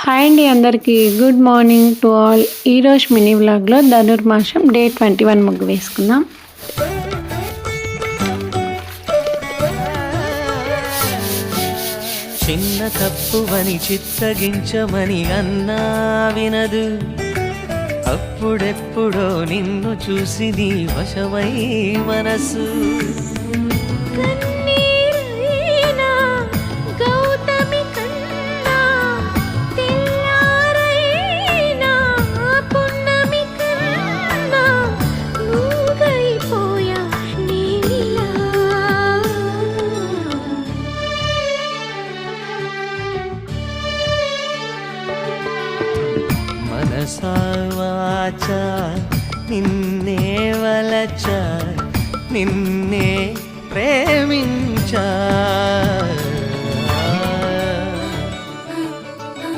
Hi అండి అందరికీ good morning to all. ఈరోజు మినీ వ్లాగ్లో ధనుర్మాసం డే 21 ముగ్గు వేసుకుందాం. చిన్న తప్పువని చిత్తగించమని అన్నా వినదు. అప్పుడెప్పుడో నిన్ను చూసి నీ వశమై మనసు మనసావాచ నిన్నే వలచ నిన్నే ప్రేమించా